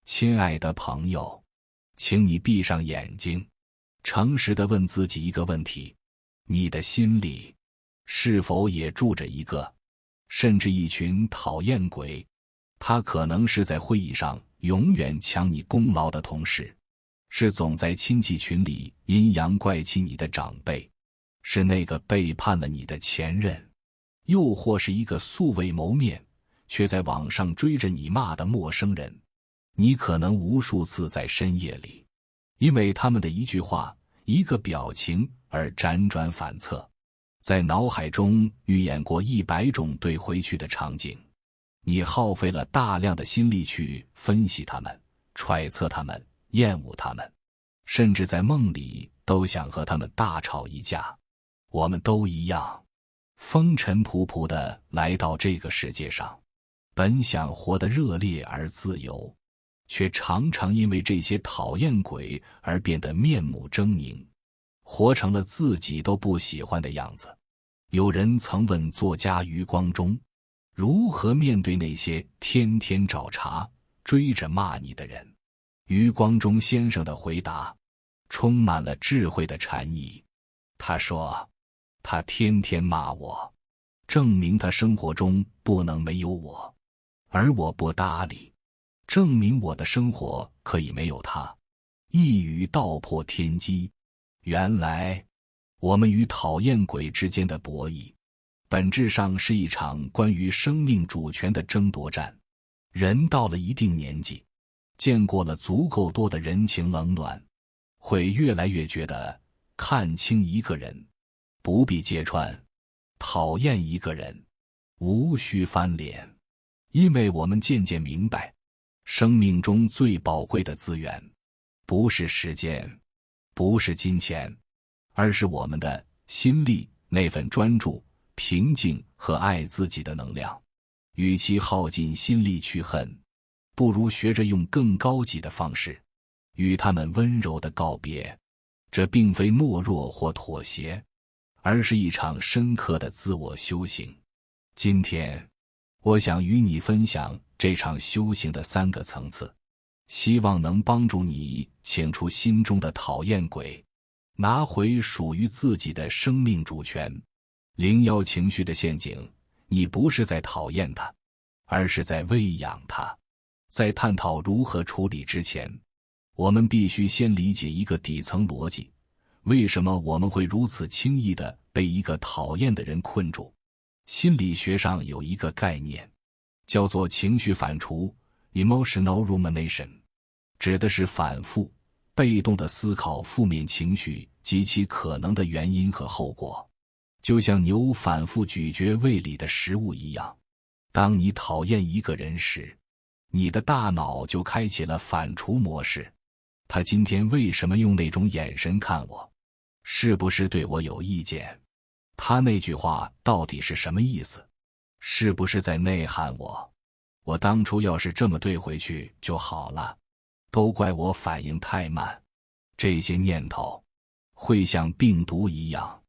亲爱的朋友，请你闭上眼睛，诚实地问自己一个问题：你的心里是否也住着一个，甚至一群讨厌鬼？他可能是在会议上永远抢你功劳的同事，是总在亲戚群里阴阳怪气你的长辈，是那个背叛了你的前任，又或是一个素未谋面却在网上追着你骂的陌生人。你可能无数次在深夜里，因为他们的一句话、一个表情而辗转反侧，在脑海中预演过100种对回去的场景。你耗费了大量的心力去分析他们、揣测他们、厌恶他们，甚至在梦里都想和他们大吵一架。我们都一样，风尘仆仆地来到这个世界上，本想活得热烈而自由，却常常因为这些讨厌鬼而变得面目狰狞，活成了自己都不喜欢的样子。有人曾问作家余光中，如何面对那些天天找茬、追着骂你的人？余光中先生的回答充满了智慧的禅意。他说，他天天骂我，证明他生活中不能没有我，而我不搭理，证明我的生活可以没有他，一语道破天机。原来我们与讨厌鬼之间的博弈，本质上是一场关于生命主权的争夺战。人到了一定年纪，见过了足够多的人情冷暖，会越来越觉得看清一个人不必揭穿，讨厌一个人无需翻脸。因为我们渐渐明白，生命中最宝贵的资源不是时间，不是金钱，而是我们的心力，那份专注、平静和爱自己的能量。与其耗尽心力去恨，不如学着用更高级的方式与他们温柔地告别。这并非懦弱或妥协，而是一场深刻的自我修行。今天我想与你分享这场修行的3个层次，希望能帮助你请出心中的讨厌鬼，拿回属于自己的生命主权。01情绪的陷阱，你不是在讨厌它，而是在喂养它。在探讨如何处理之前，我们必须先理解一个底层逻辑：为什么我们会如此轻易地被一个讨厌的人困住？心理学上有一个概念，叫做情绪反刍 （emotional rumination）， 指的是反复、被动地思考负面情绪及其可能的原因和后果。就像牛反复咀嚼胃里的食物一样，当你讨厌一个人时，你的大脑就开启了反刍模式。他今天为什么用那种眼神看我？是不是对我有意见？他那句话到底是什么意思？是不是在内涵我？我当初要是这么对回去就好了，都怪我反应太慢。这些念头会像病毒一样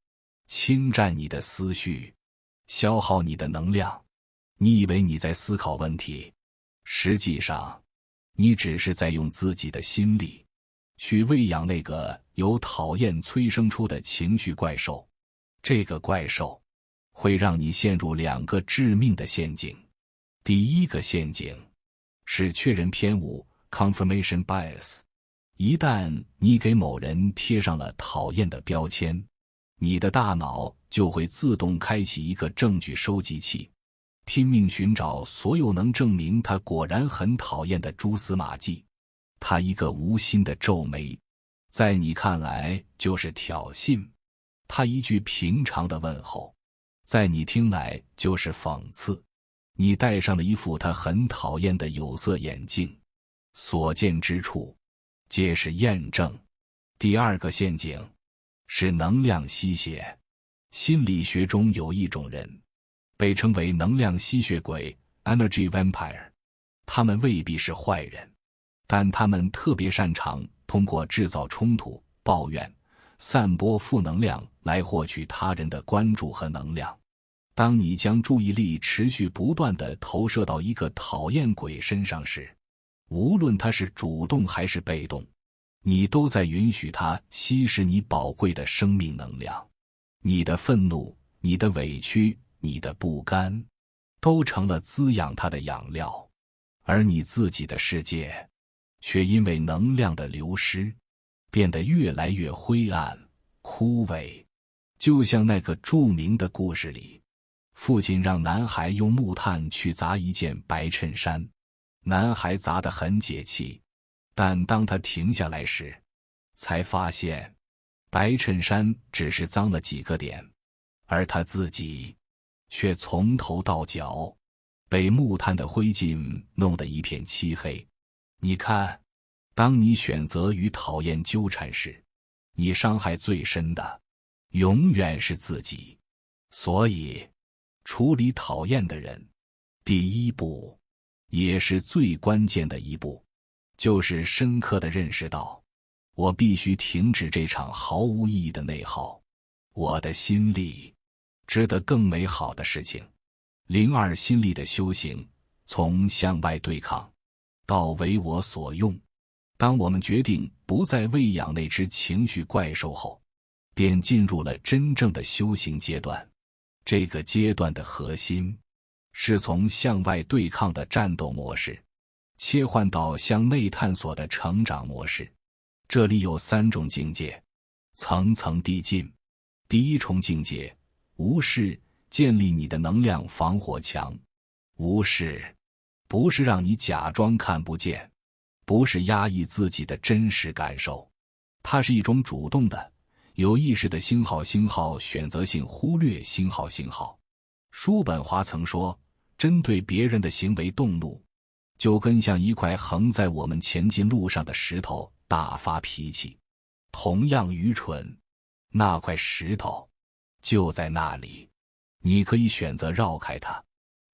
侵占你的思绪，消耗你的能量。你以为你在思考问题，实际上你只是在用自己的心力去喂养那个由讨厌催生出的情绪怪兽。这个怪兽会让你陷入2个致命的陷阱。第一个陷阱是确认偏误 confirmation bias。 一旦你给某人贴上了讨厌的标签，你的大脑就会自动开启一个证据收集器，拼命寻找所有能证明他果然很讨厌的蛛丝马迹。他一个无心的皱眉，在你看来就是挑衅；他一句平常的问候，在你听来就是讽刺。你戴上了一副他很讨厌的有色眼镜，所见之处皆是验证。第二个陷阱是能量吸血。心理学中有一种人被称为能量吸血鬼 （Energy Vampire）， 他们未必是坏人，但他们特别擅长通过制造冲突、抱怨、散播负能量来获取他人的关注和能量。当你将注意力持续不断地投射到一个讨厌鬼身上时，无论他是主动还是被动，你都在允许他吸食你宝贵的生命能量。你的愤怒、你的委屈、你的不甘，都成了滋养他的养料，而你自己的世界却因为能量的流失变得越来越灰暗枯萎。就像那个著名的故事里，父亲让男孩用木炭去砸一件白衬衫，男孩砸得很解气，但当他停下来时，才发现白衬衫只是脏了几个点，而他自己却从头到脚被木炭的灰烬弄得一片漆黑。你看，当你选择与讨厌纠缠时，你伤害最深的永远是自己。所以，处理讨厌的人，第一步，也是最关键的一步，就是深刻地认识到，我必须停止这场毫无意义的内耗。我的心里值得更美好的事情。02心力的修行，从向外对抗到为我所用。当我们决定不再喂养那只情绪怪兽后，便进入了真正的修行阶段。这个阶段的核心是从向外对抗的战斗模式切换到向内探索的成长模式。这里有3种境界，层层递进。第一重境界，无视，建立你的能量防火墙。无视不是让你假装看不见，不是压抑自己的真实感受，它是一种主动的有意识的星号选择性忽略星号。叔本华曾说，针对别人的行为动怒，就跟像一块横在我们前进路上的石头大发脾气。同样愚蠢，那块石头就在那里，你可以选择绕开它，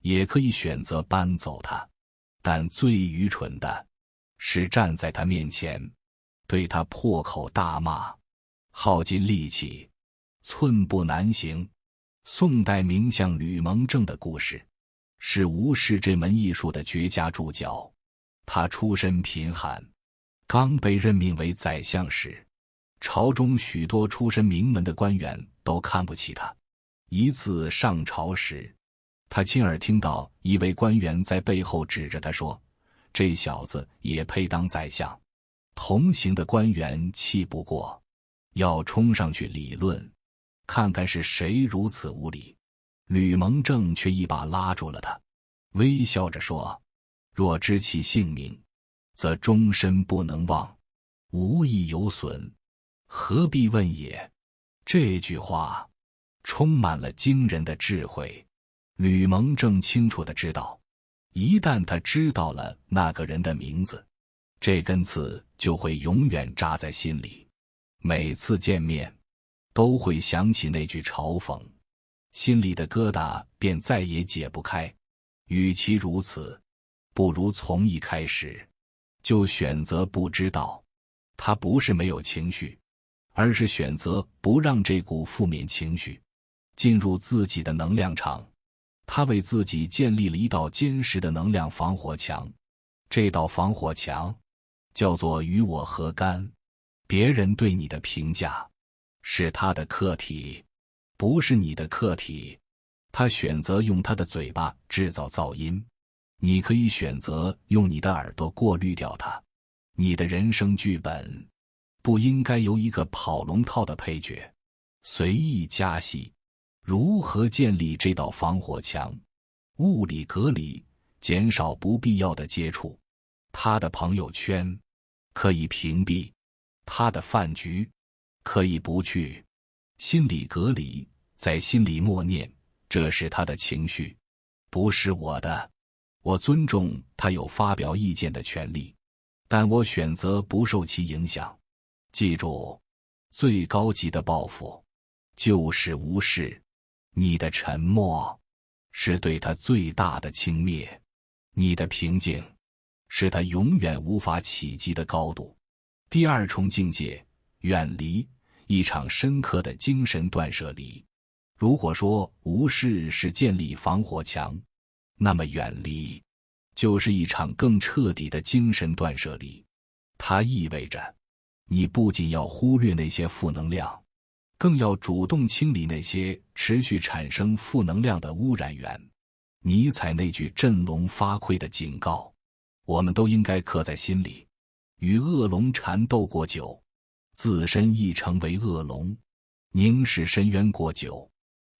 也可以选择搬走它，但最愚蠢的是站在它面前，对它破口大骂，耗尽力气，寸步难行。宋代名相吕蒙正的故事，是无视这门艺术的绝佳注脚。他出身贫寒，刚被任命为宰相时，朝中许多出身名门的官员都看不起他。一次上朝时，他亲耳听到一位官员在背后指着他说，这小子也配当宰相。同行的官员气不过，要冲上去理论，看看是谁如此无礼。吕蒙正却一把拉住了他，微笑着说，若知其性命，则终身不能忘，无益有损，何必问也。这句话充满了惊人的智慧。吕蒙正清楚地知道，一旦他知道了那个人的名字，这根刺就会永远扎在心里，每次见面都会想起那句嘲讽，心里的疙瘩便再也解不开。与其如此，不如从一开始就选择不知道。他不是没有情绪，而是选择不让这股负面情绪进入自己的能量场。他为自己建立了一道坚实的能量防火墙，这道防火墙叫做与我何干。别人对你的评价是他的课题，不是你的课题。他选择用他的嘴巴制造噪音，你可以选择用你的耳朵过滤掉它。你的人生剧本不应该由一个跑龙套的配角随意加戏。如何建立这道防火墙？物理隔离，减少不必要的接触。他的朋友圈可以屏蔽，他的饭局可以不去。心理隔离，在心里默念，这是他的情绪，不是我的。我尊重他有发表意见的权利，但我选择不受其影响。记住，最高级的报复就是无视。你的沉默是对他最大的轻蔑，你的平静是他永远无法企及的高度。第二重境界，远离，一场深刻的精神断舍离。如果说无视是建立防火墙，那么远离就是一场更彻底的精神断舍离。它意味着，你不仅要忽略那些负能量，更要主动清理那些持续产生负能量的污染源。尼采那句振聋发聩的警告，我们都应该刻在心里：与恶龙缠斗过久，自身亦成为恶龙；凝视深渊过久，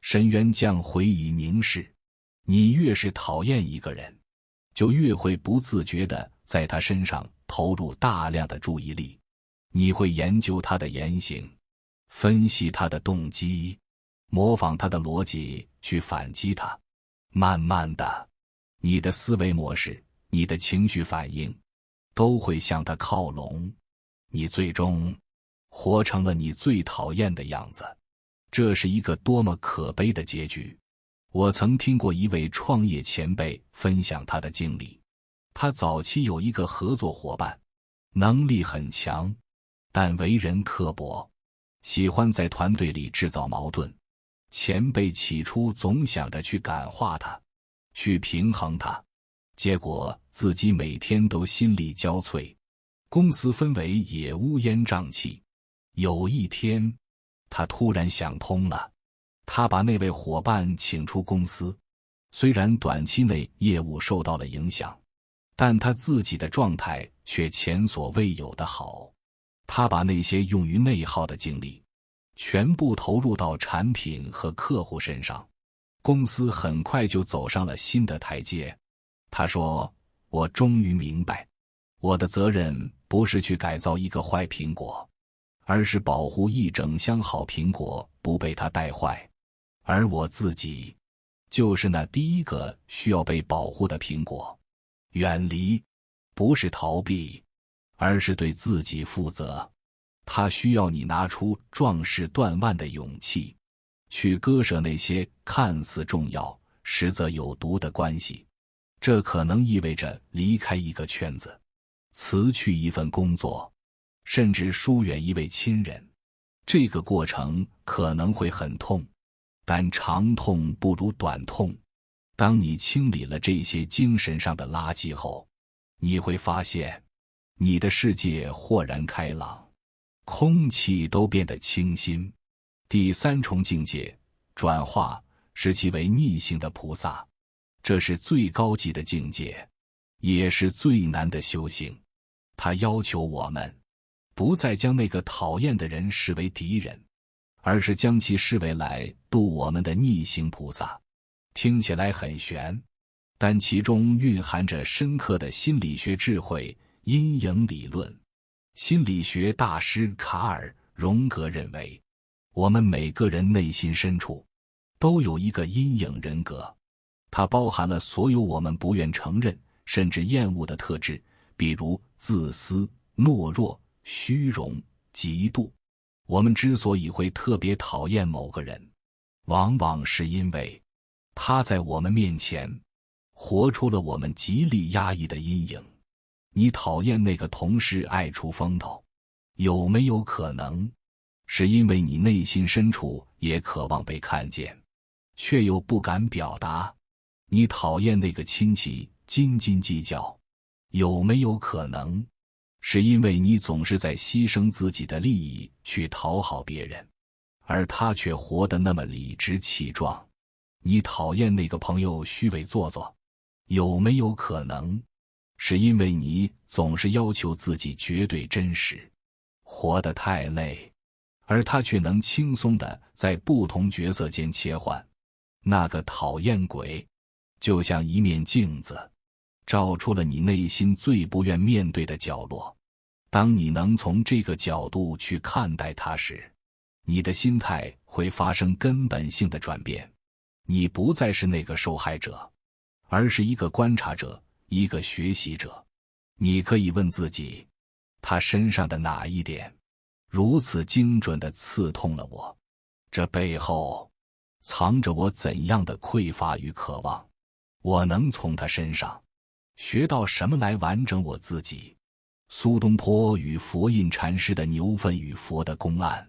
深渊将回以凝视。你越是讨厌一个人，就越会不自觉地在他身上投入大量的注意力。你会研究他的言行，分析他的动机，模仿他的逻辑去反击他。慢慢的，你的思维模式，你的情绪反应，都会向他靠拢。你最终活成了你最讨厌的样子。这是一个多么可悲的结局。我曾听过一位创业前辈分享他的经历。他早期有一个合作伙伴，能力很强，但为人刻薄，喜欢在团队里制造矛盾。前辈起初总想着去感化他，去平衡他，结果自己每天都心力交瘁，公司氛围也乌烟瘴气。有一天，他突然想通了，他把那位伙伴请出公司。虽然短期内业务受到了影响，但他自己的状态却前所未有的好。他把那些用于内耗的精力全部投入到产品和客户身上，公司很快就走上了新的台阶。他说：我终于明白，我的责任不是去改造一个坏苹果，而是保护一整箱好苹果不被它带坏。而我自己就是那第一个需要被保护的苹果。远离不是逃避，而是对自己负责。它需要你拿出壮士断腕的勇气，去割舍那些看似重要实则有毒的关系。这可能意味着离开一个圈子，辞去一份工作，甚至疏远一位亲人。这个过程可能会很痛，但长痛不如短痛。当你清理了这些精神上的垃圾后，你会发现，你的世界豁然开朗，空气都变得清新。第三重境界，转化，视其为逆行的菩萨。这是最高级的境界，也是最难的修行。它要求我们不再将那个讨厌的人视为敌人，而是将其视为来度我们的逆行菩萨。听起来很玄，但其中蕴含着深刻的心理学智慧。阴影理论，心理学大师卡尔·荣格认为，我们每个人内心深处都有一个阴影人格，它包含了所有我们不愿承认甚至厌恶的特质，比如自私、懦弱、虚荣、嫉妒。我们之所以会特别讨厌某个人，往往是因为他在我们面前活出了我们极力压抑的阴影。你讨厌那个同事爱出风头，有没有可能是因为你内心深处也渴望被看见，却又不敢表达？你讨厌那个亲戚斤斤计较，有没有可能是因为你总是在牺牲自己的利益去讨好别人，而他却活得那么理直气壮？你讨厌那个朋友虚伪做作，有没有可能是因为你总是要求自己绝对真实，活得太累，而他却能轻松地在不同角色间切换？那个讨厌鬼就像一面镜子，照出了你内心最不愿面对的角落。当你能从这个角度去看待它时，你的心态会发生根本性的转变。你不再是那个受害者，而是一个观察者，一个学习者。你可以问自己，他身上的哪一点如此精准地刺痛了我？这背后藏着我怎样的匮乏与渴望？我能从他身上学到什么来完整我自己？苏东坡与佛印禅师的牛粪与佛的公案，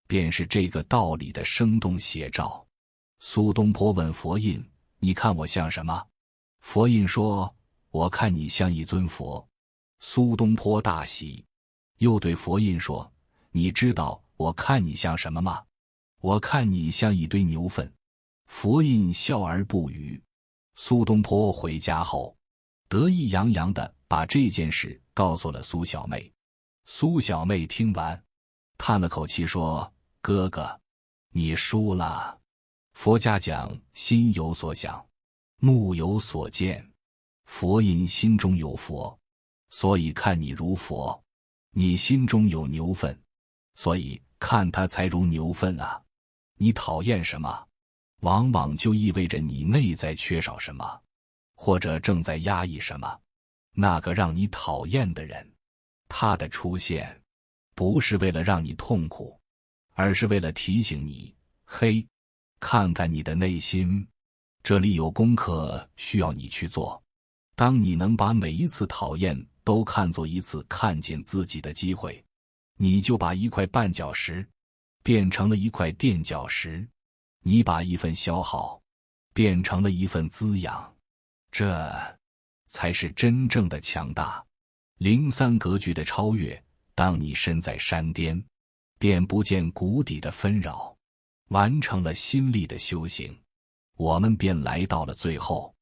便是这个道理的生动写照。苏东坡问佛印：你看我像什么？佛印说：我看你像一尊佛。苏东坡大喜，又对佛印说：你知道我看你像什么吗？我看你像一堆牛粪。佛印笑而不语。苏东坡回家后，得意洋洋地把这件事告诉了苏小妹。苏小妹听完，叹了口气说：哥哥，你输了。佛家讲心有所想，目有所见，佛印心中有佛，所以看你如佛；你心中有牛粪，所以看他才如牛粪啊。你讨厌什么，往往就意味着你内在缺少什么，或者正在压抑什么。那个让你讨厌的人，他的出现不是为了让你痛苦，而是为了提醒你，嘿，看看你的内心，这里有功课需要你去做。当你能把每一次讨厌都看作一次看见自己的机会，你就把一块绊脚石变成了一块垫脚石，你把一份消耗变成了一份滋养，这才是真正的强大。03格局的超越，当你身在山巅，便不见谷底的纷扰，完成了心力的修行，我们便来到了最后，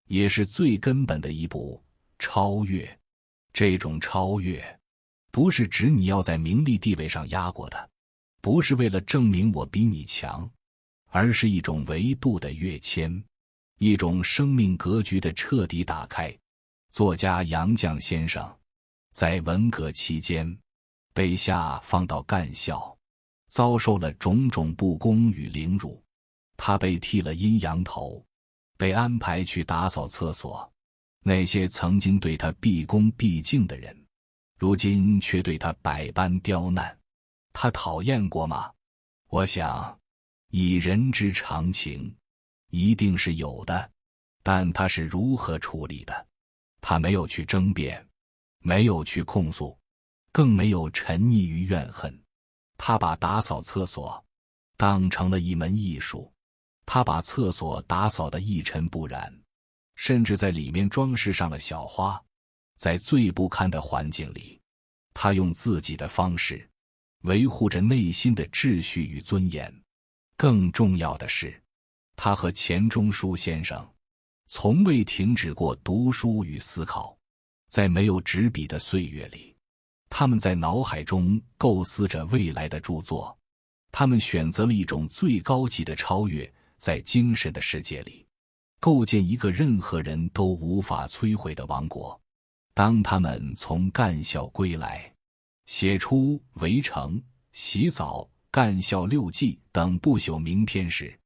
也是最根本的一步，超越。这种超越，不是指你要在名利地位上压过的，不是为了证明我比你强，而是一种维度的跃迁，一种生命格局的彻底打开。作家杨绛先生在文革期间被下放到干校，遭受了种种不公与凌辱。他被剃了阴阳头，被安排去打扫厕所。那些曾经对他毕恭毕敬的人，如今却对他百般刁难。他讨厌过吗？我想，以人之常情，一定是有的。但他是如何处理的？他没有去争辩，没有去控诉，更没有沉溺于怨恨。他把打扫厕所当成了一门艺术，他把厕所打扫得一尘不染，甚至在里面装饰上了小花。在最不堪的环境里，他用自己的方式维护着内心的秩序与尊严。更重要的是，他和钱钟书先生从未停止过读书与思考。在没有纸笔的岁月里，他们在脑海中构思着未来的著作。他们选择了一种最高级的超越，在精神的世界里构建一个任何人都无法摧毁的王国。当他们从干校归来，写出《围城》《洗澡》《干校六记》等不朽名篇时，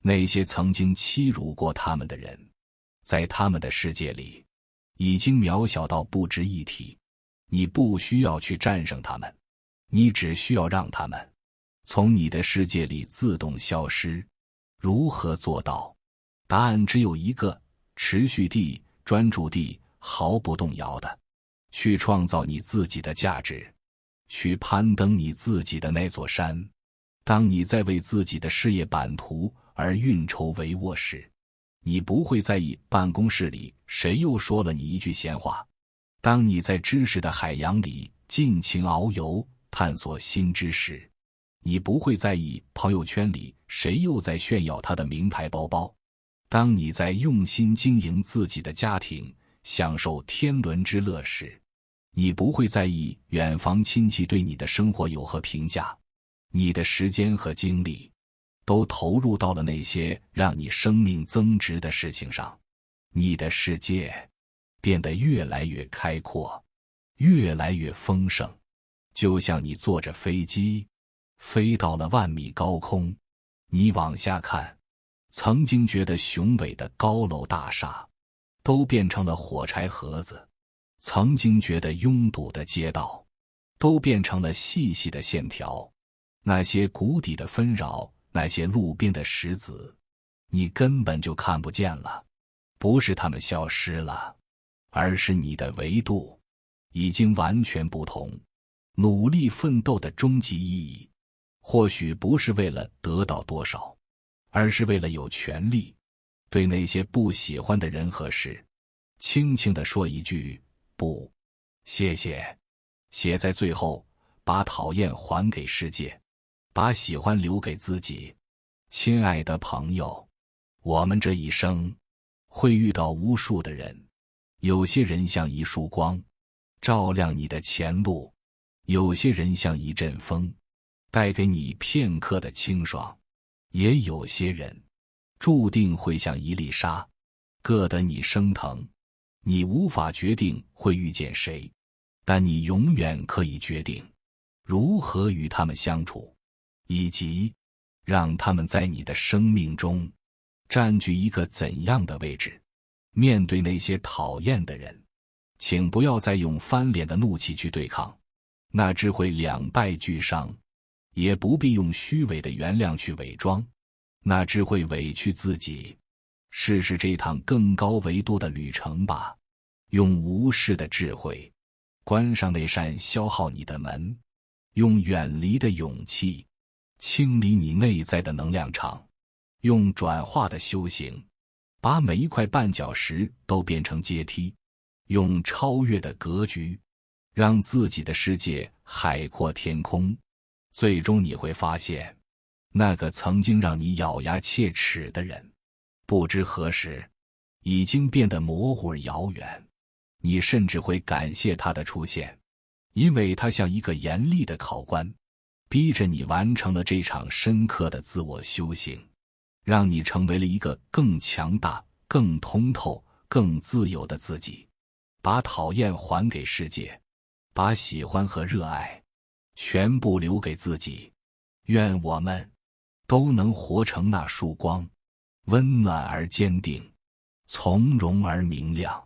那些曾经欺辱过他们的人，在他们的世界里已经渺小到不值一提。你不需要去战胜他们，你只需要让他们从你的世界里自动消失。如何做到？答案只有一个：持续地、专注地、毫不动摇的去创造你自己的价值，去攀登你自己的那座山。当你在为自己的事业版图而运筹帷幄时，你不会在意办公室里谁又说了你一句闲话。当你在知识的海洋里尽情遨游，探索新知识，你不会在意朋友圈里谁又在炫耀他的名牌包包。当你在用心经营自己的家庭，享受天伦之乐时，你不会在意远房亲戚对你的生活有何评价。你的时间和精力都投入到了那些让你生命增值的事情上，你的世界变得越来越开阔，越来越丰盛。就像你坐着飞机飞到了万米高空，你往下看，曾经觉得雄伟的高楼大厦都变成了火柴盒子，曾经觉得拥堵的街道都变成了细细的线条。那些谷底的纷扰，那些路边的石子，你根本就看不见了。不是它们消失了，而是你的维度已经完全不同。努力奋斗的终极意义，或许不是为了得到多少，而是为了有权利对那些不喜欢的人和事轻轻地说一句不，谢谢。写在最后，把讨厌还给世界，把喜欢留给自己。亲爱的朋友，我们这一生会遇到无数的人，有些人像一束光，照亮你的前路；有些人像一阵风，带给你片刻的清爽；也有些人注定会像一粒沙，硌得你生疼。你无法决定会遇见谁，但你永远可以决定如何与他们相处，以及让他们在你的生命中占据一个怎样的位置。面对那些讨厌的人，请不要再用翻脸的怒气去对抗，那只会两败俱伤；也不必用虚伪的原谅去伪装，那只会委屈自己。试试这趟更高维度的旅程吧，用无视的智慧关上那扇消耗你的门，用远离的勇气清理你内在的能量场，用转化的修行把每一块绊脚石都变成阶梯，用超越的格局让自己的世界海阔天空。最终你会发现，那个曾经让你咬牙切齿的人，不知何时已经变得模糊而遥远。你甚至会感谢他的出现，因为他像一个严厉的考官，逼着你完成了这场深刻的自我修行，让你成为了一个更强大、更通透、更自由的自己。把讨厌还给世界，把喜欢和热爱全部留给自己。愿我们都能活成那束光，温暖而坚定，从容而明亮。